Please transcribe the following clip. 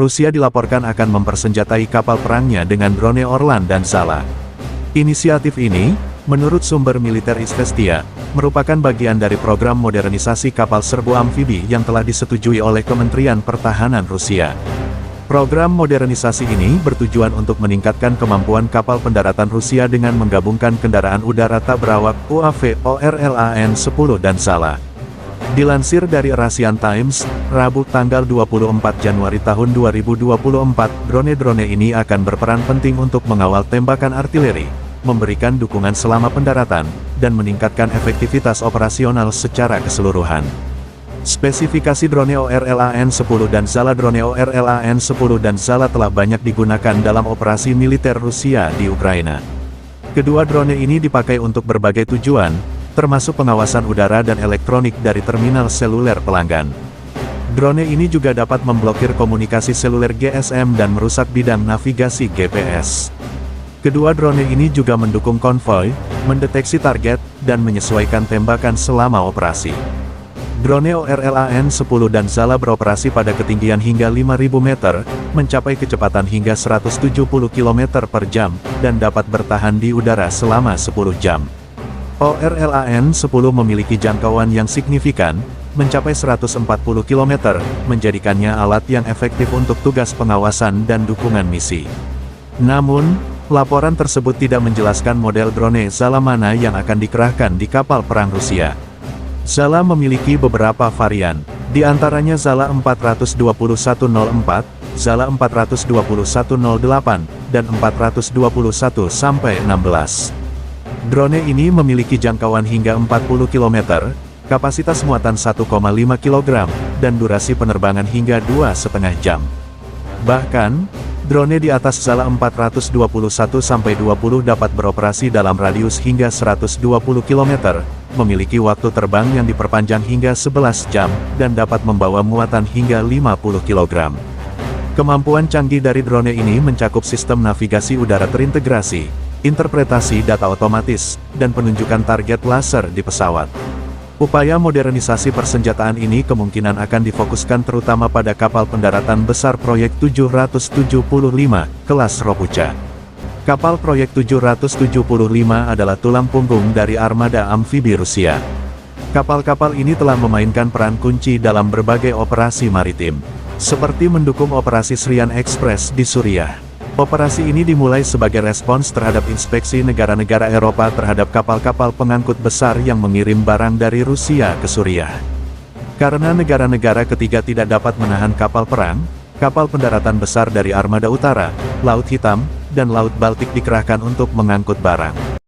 Rusia dilaporkan akan mempersenjatai kapal perangnya dengan drone Orlan dan Zala. Inisiatif ini, menurut sumber militer Izvestia, merupakan bagian dari program modernisasi kapal serbu amfibi yang telah disetujui oleh Kementerian Pertahanan Rusia. Program modernisasi ini bertujuan untuk meningkatkan kemampuan kapal pendaratan Rusia dengan menggabungkan kendaraan udara tak berawak UAV ORLAN-10 dan Zala. Dilansir dari Russian Times, Rabu tanggal 24 Januari tahun 2024, drone-drone ini akan berperan penting untuk mengawal tembakan artileri, memberikan dukungan selama pendaratan, dan meningkatkan efektivitas operasional secara keseluruhan. Spesifikasi drone ORLAN-10 dan Zala. Drone ORLAN-10 dan Zala telah banyak digunakan dalam operasi militer Rusia di Ukraina. Kedua drone ini dipakai untuk berbagai tujuan, termasuk pengawasan udara dan elektronik dari terminal seluler pelanggan. Drone ini juga dapat memblokir komunikasi seluler GSM dan merusak bidang navigasi GPS. Kedua drone ini juga mendukung konvoi, mendeteksi target, dan menyesuaikan tembakan selama operasi. Drone ORLAN-10 dan Zala beroperasi pada ketinggian hingga 5.000 meter, mencapai kecepatan hingga 170 km per jam, dan dapat bertahan di udara selama 10 jam. ORLAN-10 memiliki jangkauan yang signifikan, mencapai 140 km, menjadikannya alat yang efektif untuk tugas pengawasan dan dukungan misi. Namun, laporan tersebut tidak menjelaskan model drone Zala mana yang akan dikerahkan di kapal perang Rusia. Zala memiliki beberapa varian, di antaranya Zala 421-04, Zala 421-08, dan 421-16. Drone ini memiliki jangkauan hingga 40 km, kapasitas muatan 1,5 kg, dan durasi penerbangan hingga 2,5 jam. Bahkan, drone di atas Zala 421-20 dapat beroperasi dalam radius hingga 120 km, memiliki waktu terbang yang diperpanjang hingga 11 jam, dan dapat membawa muatan hingga 50 kg. Kemampuan canggih dari drone ini mencakup sistem navigasi udara terintegrasi, interpretasi data otomatis, dan penunjukan target laser di pesawat. Upaya modernisasi persenjataan ini kemungkinan akan difokuskan terutama pada kapal pendaratan besar proyek 775, kelas Ropucha. Kapal proyek 775 adalah tulang punggung dari armada amfibi Rusia. Kapal-kapal ini telah memainkan peran kunci dalam berbagai operasi maritim, seperti mendukung operasi Syrian Express di Suriah. Operasi ini dimulai sebagai respons terhadap inspeksi negara-negara Eropa terhadap kapal-kapal pengangkut besar yang mengirim barang dari Rusia ke Suriah. Karena negara-negara ketiga tidak dapat menahan kapal perang, kapal pendaratan besar dari Armada Utara, Laut Hitam, dan Laut Baltik dikerahkan untuk mengangkut barang.